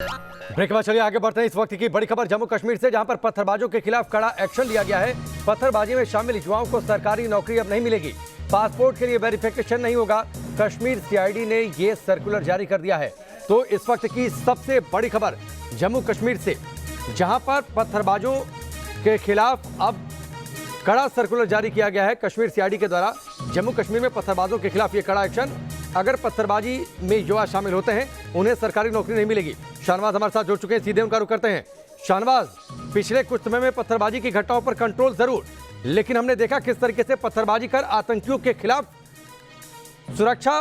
Break के बाद चलिए आगे बढ़ते हैं। इस वक्त की बड़ी खबर जम्मू कश्मीर से, जहां पर पत्थरबाजों के खिलाफ कड़ा एक्शन लिया गया है। पत्थरबाजी में शामिल युवाओं को सरकारी नौकरी अब नहीं मिलेगी, पासपोर्ट के लिए वेरिफिकेशन नहीं होगा। कश्मीर सीआईडी ने ये सर्कुलर जारी कर दिया है। तो इस वक्त की सबसे बड़ी खबर जम्मू कश्मीर से, जहां पर पत्थरबाजों के खिलाफ अब कड़ा सर्कुलर जारी किया गया है कश्मीर सीआईडी के द्वारा। जम्मू कश्मीर में पत्थरबाजों के खिलाफ ये कड़ा एक्शन। अगर पत्थरबाजी में युवा शामिल होते हैं उन्हें सरकारी नौकरी नहीं मिलेगी। शाहनवाज हमारे साथ जुड़ चुके हैं, सीधे उनका रुख करते हैं। शाहनवाज, पिछले कुछ समय में पत्थरबाजी की घटनाओं पर कंट्रोल जरूर, लेकिन हमने देखा किस तरीके से पत्थरबाजी कर आतंकियों के खिलाफ सुरक्षा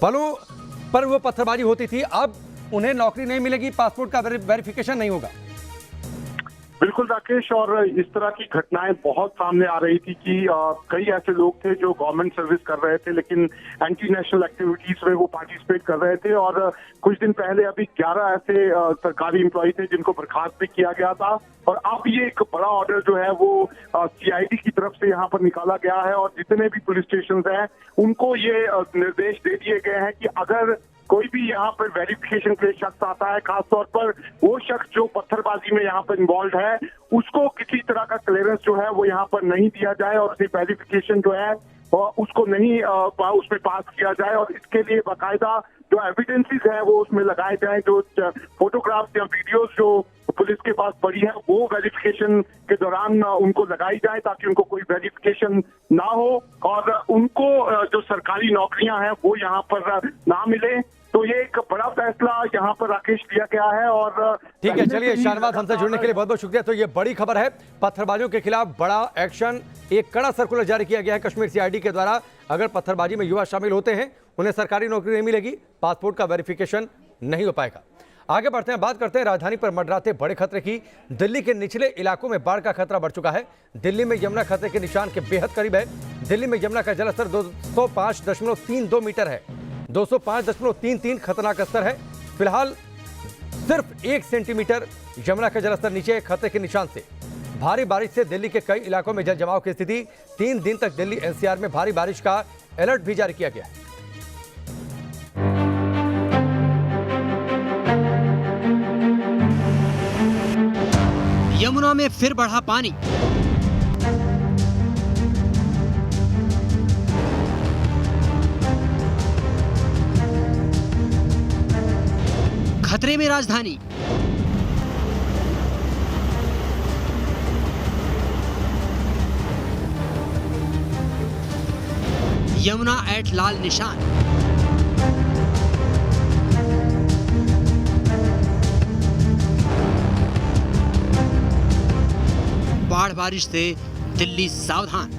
बलों पर वो पत्थरबाजी होती थी। अब उन्हें नौकरी नहीं मिलेगी, पासपोर्ट का वेरिफिकेशन नहीं होगा। बिल्कुल राकेश, और इस तरह की घटनाएं बहुत सामने आ रही थी कि कई ऐसे लोग थे जो गवर्नमेंट सर्विस कर रहे थे लेकिन एंटी नेशनल एक्टिविटीज में वो पार्टिसिपेट कर रहे थे। और कुछ दिन पहले अभी 11 ऐसे सरकारी एम्प्लॉय थे जिनको बर्खास्त भी किया गया था। और अब ये एक बड़ा ऑर्डर जो है वो सीआईडी की तरफ से यहाँ पर निकाला गया है और जितने भी पुलिस स्टेशन हैं उनको ये निर्देश दे दिए गए हैं कि अगर कोई भी यहाँ पर वेरिफिकेशन के लिए शख्स आता है, खासतौर पर वो शख्स जो पत्थरबाजी में यहाँ पर इन्वॉल्व है, उसको किसी तरह का क्लियरेंस जो है वो यहाँ पर नहीं दिया जाए और उसे वेरिफिकेशन जो है उसको नहीं उसमें पास किया जाए। और इसके लिए बाकायदा जो एविडेंसेस है वो उसमें लगाए जाए, जो फोटोग्राफ्स या वीडियोस जो पुलिस के पास पड़ी है वो वेरिफिकेशन के दौरान उनको लगाई जाए ताकि उनको कोई वेरिफिकेशन ना हो और उनको जो सरकारी नौकरियां हैं वो यहाँ पर ना मिले। तो ये एक बड़ा फैसला यहाँ पर राकेश लिया गया है। और ठीक है, चलिए शाहनवाज, हमसे जुड़ने के लिए बहुत बहुत शुक्रिया। तो ये बड़ी खबर है, पत्थरबाजों के खिलाफ बड़ा एक्शन, एक कड़ा सर्कुलर जारी किया गया है कश्मीर सीआईडी के द्वारा। अगर पत्थरबाजी में युवा शामिल होते हैं उन्हें सरकारी नौकरी नहीं मिलेगी, पासपोर्ट का वेरिफिकेशन नहीं हो पाएगा। आगे बढ़ते हैं, बात करते हैं राजधानी पर मंडराते बड़े खतरे की। दिल्ली के निचले इलाकों में बाढ़ का खतरा बढ़ चुका है। दिल्ली में यमुना खतरे के निशान के बेहद करीब है। दिल्ली में यमुना का जलस्तर 205.32 मीटर है, 205.33 खतरनाक स्तर है। फिलहाल सिर्फ 1 सेंटीमीटर यमुना का जलस्तर नीचे है खतरे के निशान से। भारी बारिश से दिल्ली के कई इलाकों में जल जमाव की स्थिति। 3 दिन तक दिल्ली एनसीआर में भारी बारिश का अलर्ट भी जारी किया गया है। यमुना में फिर बढ़ा पानी। खतरे में राजधानी। यमुना एट लाल निशान। बाढ़ बारिश से दिल्ली सावधान।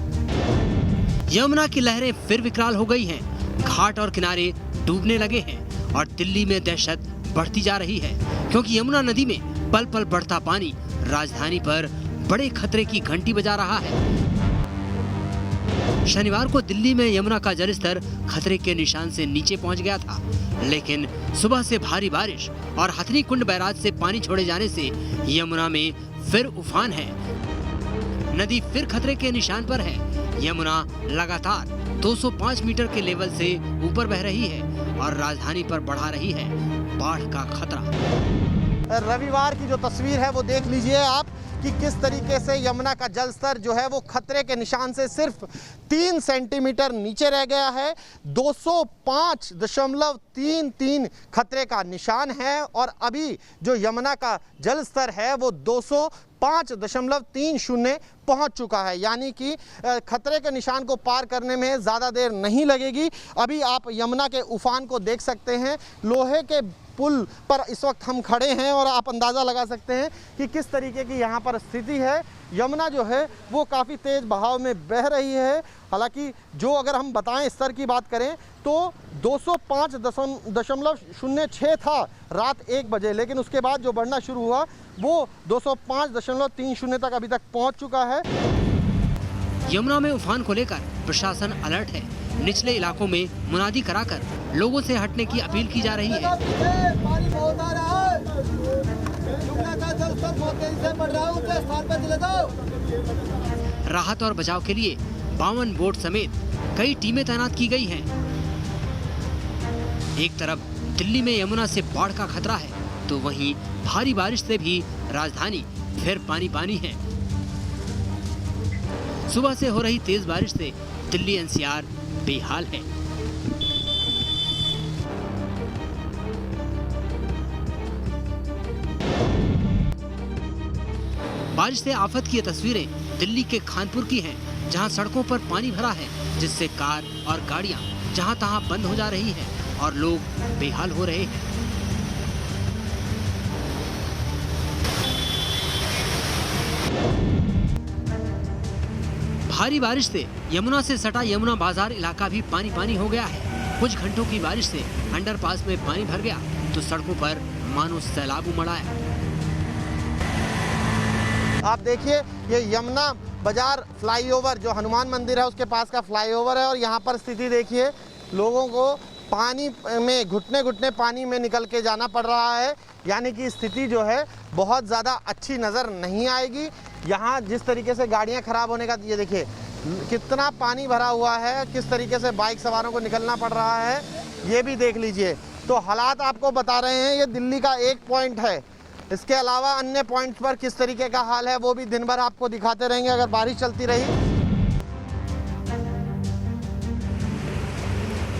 यमुना की लहरें फिर विकराल हो गई हैं। घाट और किनारे डूबने लगे हैं और दिल्ली में दहशत बढ़ती जा रही है, क्योंकि यमुना नदी में पल पल बढ़ता पानी राजधानी पर बड़े खतरे की घंटी बजा रहा है। शनिवार को दिल्ली में यमुना का जलस्तर खतरे के निशान से नीचे पहुंच गया था, लेकिन सुबह से भारी बारिश और हथनी कुंड बैराज से पानी छोड़े जाने से यमुना में फिर उफान है। नदी फिर खतरे के निशान पर है। यमुना लगातार 205 मीटर के लेवल से ऊपर बह रही है और राजधानी पर बढ़ा रही है बाढ़ का खतरा। रविवार की जो तस्वीर है वो देख लीजिए आप कि किस तरीके से यमुना का जल स्तर जो है वो खतरे के निशान से सिर्फ 3 सेंटीमीटर नीचे रह गया है। 205.33 खतरे का निशान है और अभी जो यमुना का जल स्तर है वो 205.30 पहुंच चुका है, यानी कि खतरे के निशान को पार करने में ज़्यादा देर नहीं लगेगी। अभी आप यमुना के उफान को देख सकते हैं। लोहे के पुल पर इस वक्त हम खड़े हैं और आप अंदाज़ा लगा सकते हैं कि किस तरीके की यहाँ पर स्थिति है। यमुना जो है वो काफ़ी तेज़ बहाव में बह रही है। हालांकि जो अगर हम बताएं स्तर की बात करें तो 205.06 था रात 1 बजे, लेकिन उसके बाद जो बढ़ना शुरू हुआ वो 205.30 तक अभी तक पहुँच चुका है। यमुना में उफान को लेकर प्रशासन अलर्ट है। निचले इलाकों में मुनादी कराकर लोगों से हटने की अपील की जा रही है। राहत और बचाव के लिए 52 बोट समेत कई टीमें तैनात की गई हैं। एक तरफ दिल्ली में यमुना से बाढ़ का खतरा है तो वहीं भारी बारिश से भी राजधानी फिर पानी पानी है। सुबह से हो रही तेज बारिश से दिल्ली एनसीआर बेहाल है। बारिश से आफत की ये तस्वीरें दिल्ली के खानपुर की हैं, जहां सड़कों पर पानी भरा है, जिससे कार और गाड़ियां जहां तहां बंद हो जा रही हैं और लोग बेहाल हो रहे हैं। भारी बारिश से यमुना से सटा यमुना बाजार इलाका भी पानी पानी हो गया है। कुछ घंटों की बारिश से अंडरपास में पानी भर गया तो सड़कों पर मानो सैलाब उमड़ा है। आप देखिए ये यमुना बाजार फ्लाईओवर जो हनुमान मंदिर है उसके पास का फ्लाईओवर है और यहाँ पर स्थिति देखिए, लोगों को पानी में घुटने घुटने पानी में निकल के जाना पड़ रहा है। यानी कि स्थिति जो है बहुत ज़्यादा अच्छी नज़र नहीं आएगी। यहाँ जिस तरीके से गाड़ियाँ खराब होने का, ये देखिए कितना पानी भरा हुआ है, किस तरीके से बाइक सवारों को निकलना पड़ रहा है, ये भी देख लीजिए। तो हालात आपको बता रहे हैं, ये दिल्ली का एक पॉइंट है। इसके अलावा अन्य पॉइंट्स पर किस तरीके का हाल है वो भी दिन भर आपको दिखाते रहेंगे अगर बारिश चलती रही।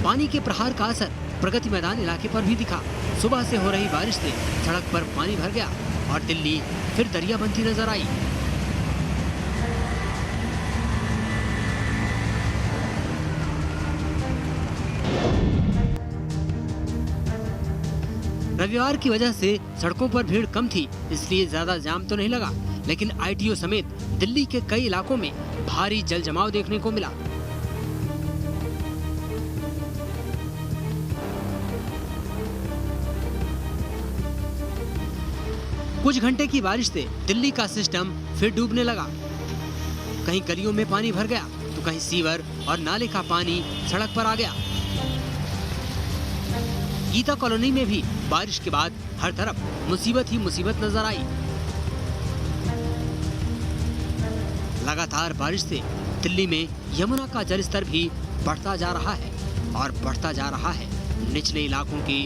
पानी के प्रहार का असर प्रगति मैदान इलाके पर भी दिखा। सुबह से हो रही बारिश से सड़क पर पानी भर गया और दिल्ली फिर दरिया बनती नजर आई। रविवार की वजह से सड़कों पर भीड़ कम थी, इसलिए ज्यादा जाम तो नहीं लगा, लेकिन आईटीओ समेत दिल्ली के कई इलाकों में भारी जल जमाव देखने को मिला। कुछ घंटे की बारिश से दिल्ली का सिस्टम फिर डूबने लगा। कहीं गलियों में पानी भर गया तो कहीं सीवर और नाले का पानी सड़क पर आ गया। गीता कॉलोनी में भी बारिश के बाद हर तरफ मुसीबत ही मुसीबत नजर आई। लगातार बारिश से दिल्ली में यमुना का जलस्तर भी बढ़ता जा रहा है और बढ़ता जा रहा है निचले इलाकों के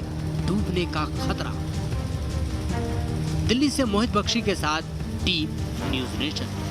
डूबने का खतरा। दिल्ली से मोहित बख्शी के साथ टीम न्यूज़ नेशन।